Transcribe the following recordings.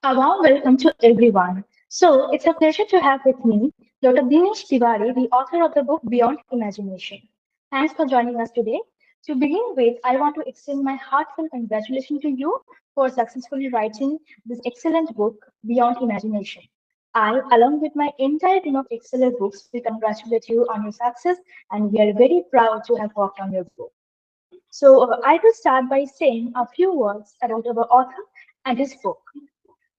A warm welcome to everyone. So, it's a pleasure to have with me Dr. Dinesh Tiwari, the author of the book Beyond Imagination. Thanks for joining us today. To begin with, I want to extend my heartfelt congratulations to you for successfully writing this excellent book, Beyond Imagination. I, along with my entire team of excellent books, we congratulate you on your success and we are very proud to have worked on your book. So, I will start by saying a few words about our author and his book.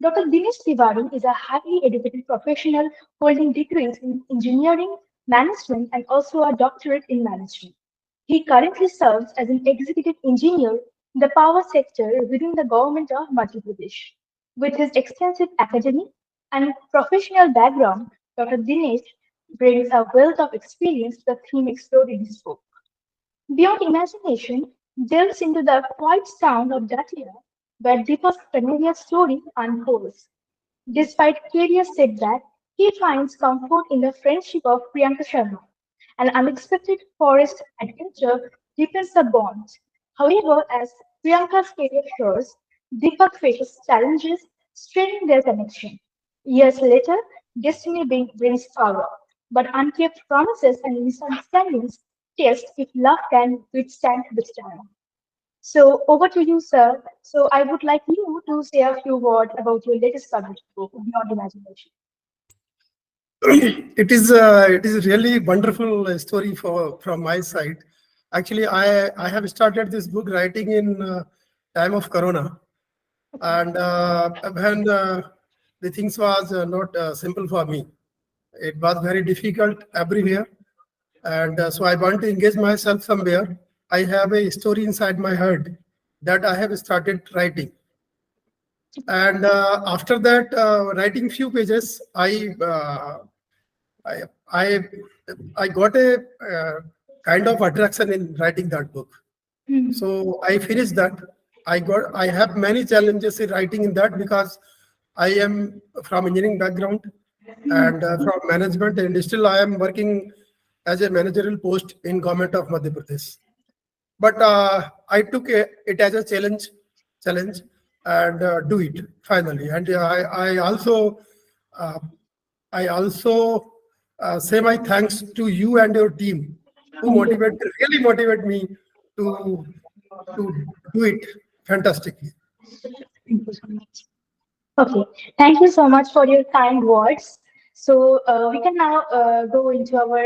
Dr. Dinesh Tiwari is a highly educated professional holding degrees in engineering, management, and also a doctorate in management. He currently serves as an executive engineer in the power sector within the government of Madhya Pradesh. With his extensive academic and professional background, Dr. Dinesh brings a wealth of experience to the theme explored in his book. Beyond Imagination delves into the quiet sound of Datiya, where Deepa's Caneria story unfolds. Despite career setback, he finds comfort in the friendship of Priyanka Sharma. An unexpected forest adventure deepens the bond. However, as Priyanka's career soars, Deepak faces challenges straining their connection. Years later, brings power, but unkept promises and misunderstandings test if love can withstand this time. So over to you, sir. So I would like you to say a few words about your latest published book, Beyond Imagination. It is really wonderful story for from my side. Actually, I have started this book writing in time of Corona, and when the things was not simple for me. It was very difficult everywhere, and so I want to engage myself somewhere. I have a story inside my head that I have started writing, and after that, writing few pages, I I I got a kind of attraction in writing that book. Mhm. So I finished that. I have many challenges in writing in that because I am from engineering background and from management, and still I am working as a managerial post in government of Madhya Pradesh. But I took it as a challenge, and do it finally. And uh, I also say my thanks to you and your team who Thank you. really motivate me to to do it fantastically. Thank you so much. Okay, thank you so much for your kind words. So we can now go into our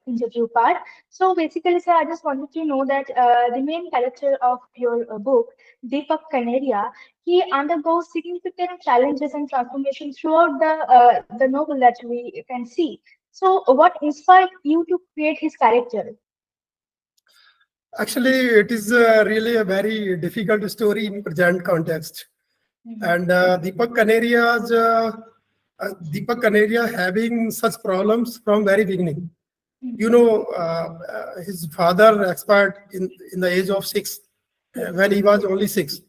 interview part. So basically, sir, I just wanted to know that the main character of your book, Deepak Caneria, he undergoes significant challenges and transformation throughout the novel that we can see. So, what inspired you to create his character? Actually, it is really a very difficult story in present context. And Deepak Caneria having such problems from very beginning. His father expired in the age of 6 when he was only 6,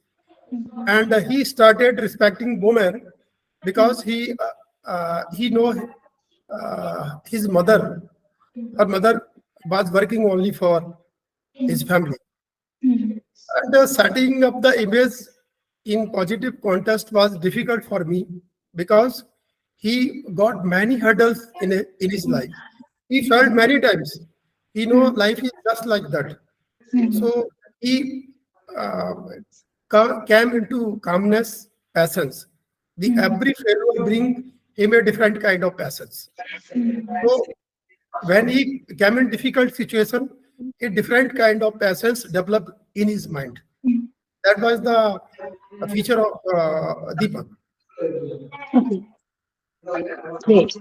and he started respecting women because he know his mother. Her mother was working only for his family, and setting up the image in positive context was difficult for me because he got many hurdles in his life. He felt many times. He know life is just like that. So he uh, came into calmness, patience. The every failure bring him a different kind of patience. So when he came in difficult situation, a different kind of patience developed in his mind. That was the feature of Deepak. Okay, great.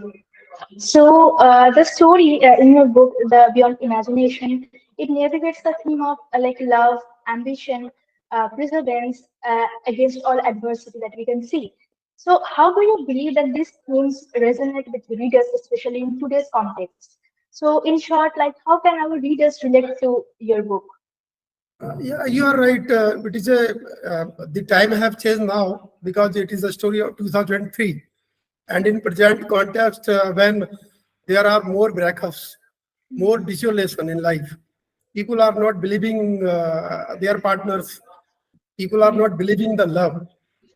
So, the story in your book, The Beyond Imagination, it navigates the theme of like love, ambition, perseverance against all adversity that we can see. So, how do you believe that these themes resonate with readers, especially in today's context? So, in short, like how can our readers relate to your book? Yeah, you are right. It is a the time have changed now because it is a story of 2003, and in present context, when there are more breakups, more desolation in life, people are not believing their partners. People are not believing the love.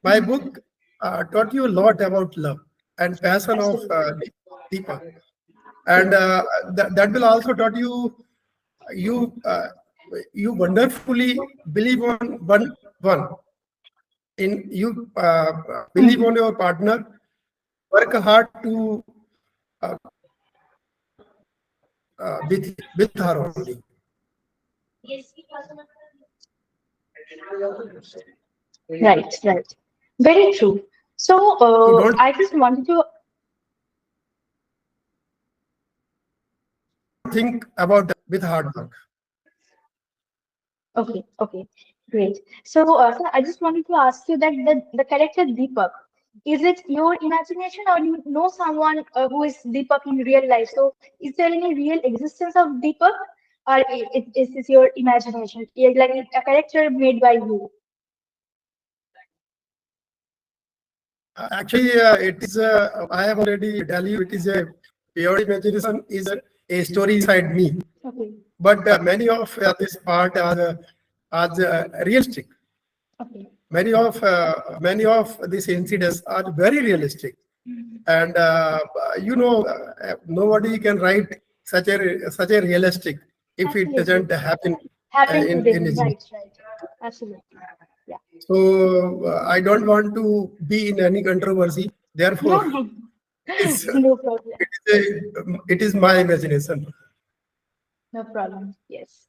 My book taught you a lot about love and passion of Absolutely. Deepa, Yes. and that will also taught you you uh, you wonderfully believe on one in you believe Mhm. on your partner, work hard to with her only. Right, right. Very true. So, You don't I just wanted to. think about with hard work. Okay, okay, great. So, sir, I just wanted to ask you that the character Deepak, is it your imagination or you know someone who is Deepak in real life? So, is there any real existence of Deepak, or is this your imagination? Like a character made by you? Actually, it is. I have already tell you. It is a pure imagination. Is a story inside me. Okay, But many of this part are realistic. okay. Many of these incidents are very realistic, and nobody can write such a realistic if it Absolutely. doesn't happen Happened to in them. his life. Right, right. Absolutely. Yeah. So I don't want to be in any controversy. No, Therefore, no, it's, no problem. it is my imagination. No problem. Yes.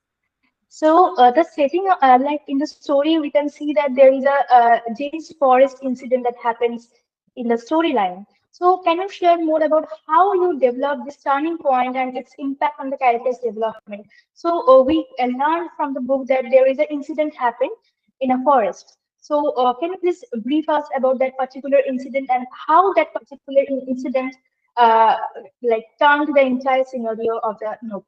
So the setting, like in the story, we can see that there is a James Forest incident that happens in the storyline. So can you share more about how you developed this turning point and its impact on the character's development? So we learned from the book that there is an incident happened in a forest. So can you please brief us about that particular incident and how that particular incident uh, like turned the entire scenario of the novel?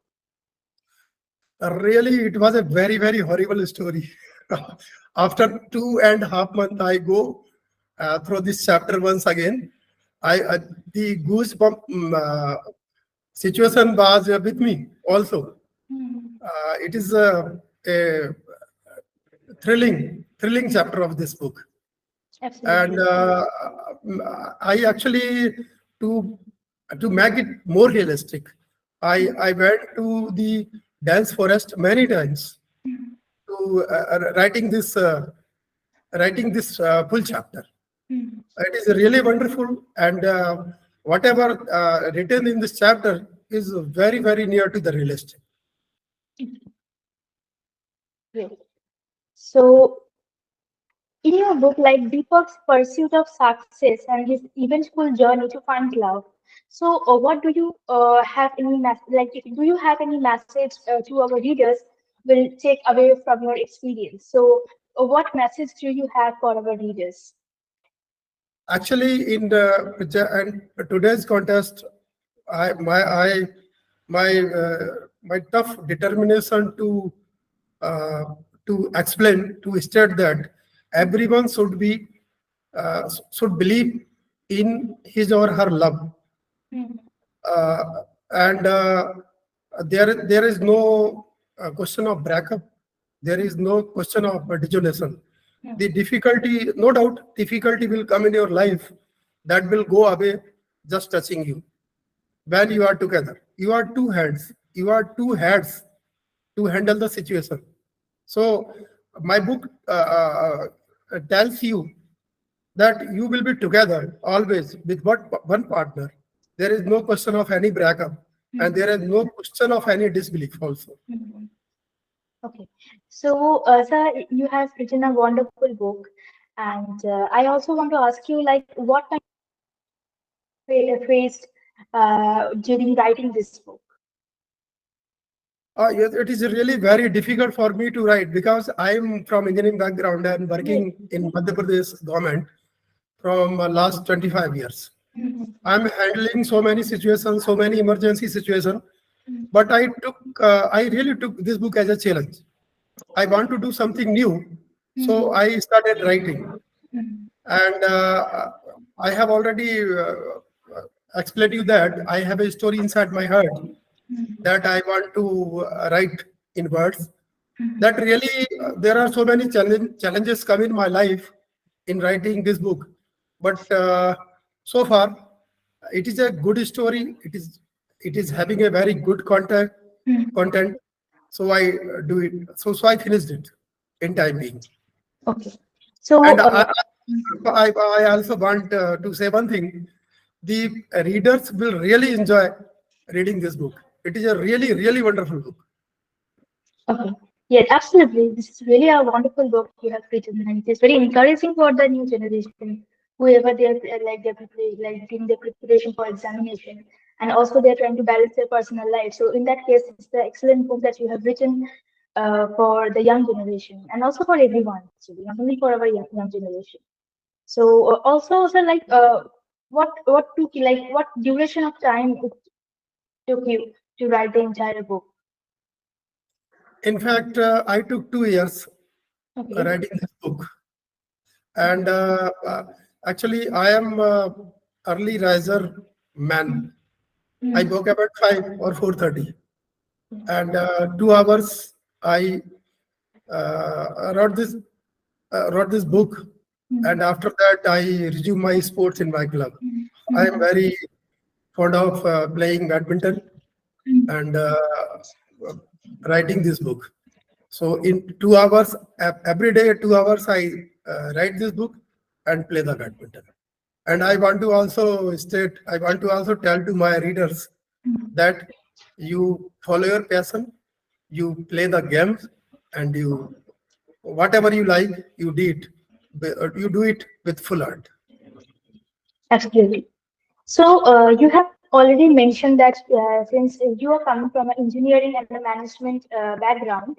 Really, it was a very horrible story. After 2.5 months, I go through this chapter once again. I the goosebump situation was with me also. Mhm. It is a thrilling chapter of this book, and Absolutely. I actually to to make it more realistic, I went to the dense forest many times to writing this full chapter. Mhm. It is really wonderful, and whatever written in this chapter is very near to the realistic. Great. So, in your book, like Deepak's pursuit of success and his eventful journey to find love. So, what do you have any like? Do you have any message to our readers will take away from your experience? So, what message do you have for our readers? Actually, in the and today's contest, I my I my tough determination uh, to explain to state that everyone should believe in his or her love, Mhm. uh, and there is no question of breakup. There is no question of desolation. The difficulty, no doubt, difficulty will come in your life that will go away just touching you. When you are together, you are two hands, you are two heads to handle the situation. So my book tells you that you will be together always with one partner. There is no question of any breakup, and there is no question of any disbelief also. Mhm. Okay. So, sir, you have written a wonderful book, and I also want to ask you, like, what kind of faced during writing this book? Yes, it is really very difficult for me to write because I'm from engineering background and Yes. working in Madhya Pradesh government from last 25 years. Mhm. I'm handling so many situations, so many emergency situations, but I really took this book as a challenge. I want to do something new, so Mhm. I started writing, Mhm. and I have already explained to you that I have a story inside my heart that I want to write in words. That really, there are so many challenges come in my life in writing this book. But so far, it is a good story. It is having a very good content. So I do it. So I finished it in time being. Okay. So, And I also want to say one thing. The readers will really enjoy reading this book. It is a really, really wonderful book. okay. Yeah, absolutely. This is really a wonderful book you have written, and it is very encouraging for the new generation, whoever they are like doing their preparation for examination, and also they're trying to balance their personal life. So in that case, it's the excellent book that you have written for the young generation, and also for everyone, actually, not only for our young generation. So also like what took you like what duration of time it took you to write the entire book? In fact, I took 2 years Okay. writing this book. And actually, I am early riser man. I Mm, woke up at 5 or 4:30, and 2 hours I wrote this book, mm, and after that I resume my sports in my club. mm, I am mm, very fond of playing badminton mm, and writing this book. So in 2 hours, every day 2 hours, I write this book and play the badminton. And I want to also tell to my readers mm. that you follow your passion, you play the games, and you whatever you like, you do it with full heart. Absolutely. So you have already mentioned that since you are coming from an engineering and a management background,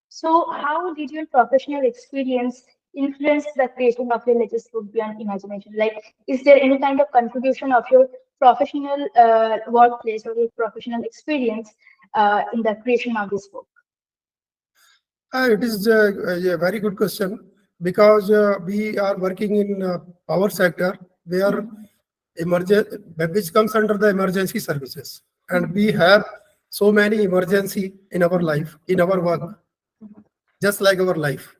so how did your professional experience influence the creation of your latest book beyond imagination? Like, is there any kind of contribution of your professional workplace or your professional experience in the creation of this book? It is a very good question because we are working in power sector where emergency, which comes under the emergency services, and we have so many emergency in our life, in our work, just like our life.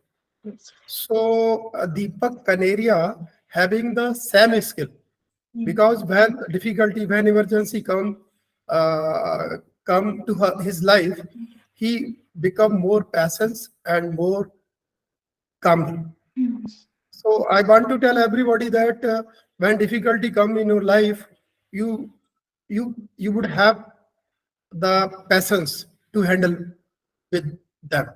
Yes. So Deepak Caneria having the same skill Mm, because when emergency come to his life, he become more patient and more calm. mm, So I want to tell everybody that when difficulty come in your life, you you would have the patience to handle with them.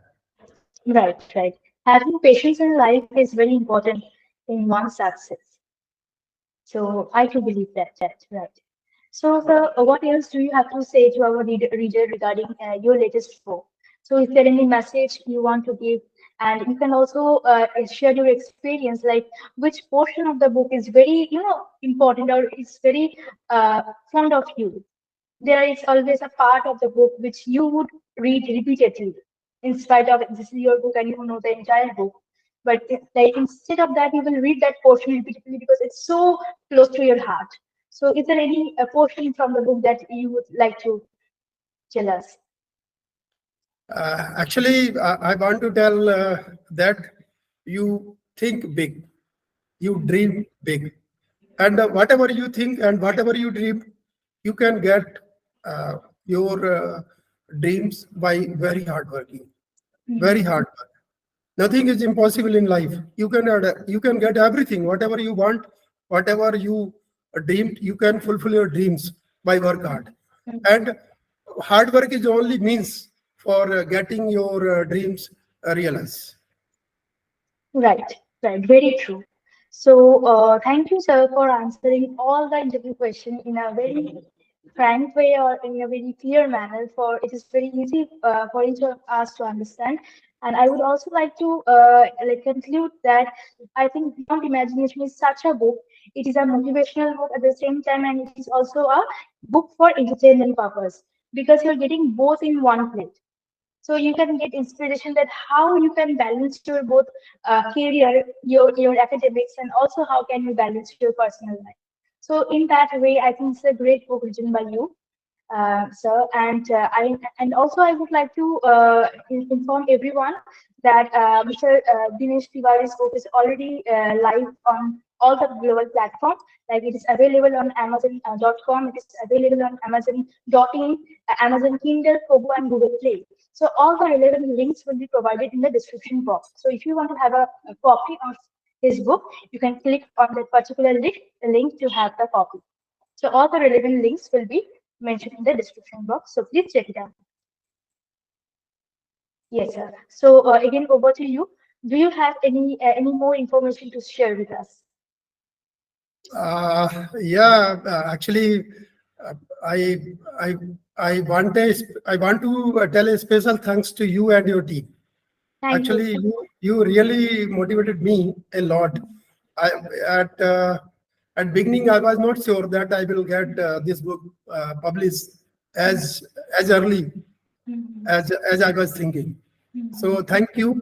right, right. Having patience in life is very important in one's success. So I do believe that, right. So, what else do you have to say to our reader regarding your latest book? So, is there any message you want to give? And you can also share your experience, like which portion of the book is very, important or is very fond of you. There is always a part of the book which you would read repeatedly, in spite of this is your book and you know the entire book. But like instead of that, you will read that portion repeatedly because it's so close to your heart. So, is there any portion from the book that you would like to tell us? Actually, I want to tell that you think big, you dream big, and whatever you think and whatever you dream, you can get uh, your dreams by very hard working, very hard work. Nothing is impossible in life. You can get everything, whatever you want, whatever you dreamed. You can fulfill your dreams by work hard, and hard work is only means for getting your dreams realized. Right, right, very true. So, thank you, sir, for answering all the interview questions in a very frank way or in a very clear manner. For it is very easy for each of us to understand. And I would also like to like conclude that I think Beyond Imagination is such a book. It is a motivational book at the same time, and it is also a book for entertainment purpose because you're getting both in one plate. So you can get inspiration that how you can balance your both career, your academics, and also how can you balance your personal life. So in that way, I think it's a great book written by you, sir. And also I would like to inform everyone that Mr. Dinesh Tiwari's book is already live on all the global platforms. Like it is available on Amazon.com, it is available on Amazon.in, Amazon Kindle, Kobo, and Google Play. So all the relevant links will be provided in the description box. So if you want to have a copy of his book, you can click on that particular link to have the copy. So all the relevant links will be mentioned in the description box. So please check it out. Yes, sir. So again, over to you. Do you have any more information to share with us? Yeah, actually, uh, I I I want to tell a special thanks to you and your team. Thank you. Actually, you really motivated me a lot. I at at beginning I was not sure that I will get this book published as as early Mhm. as I was thinking. Mhm. So thank you,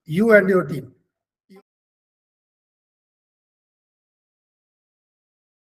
you and your team.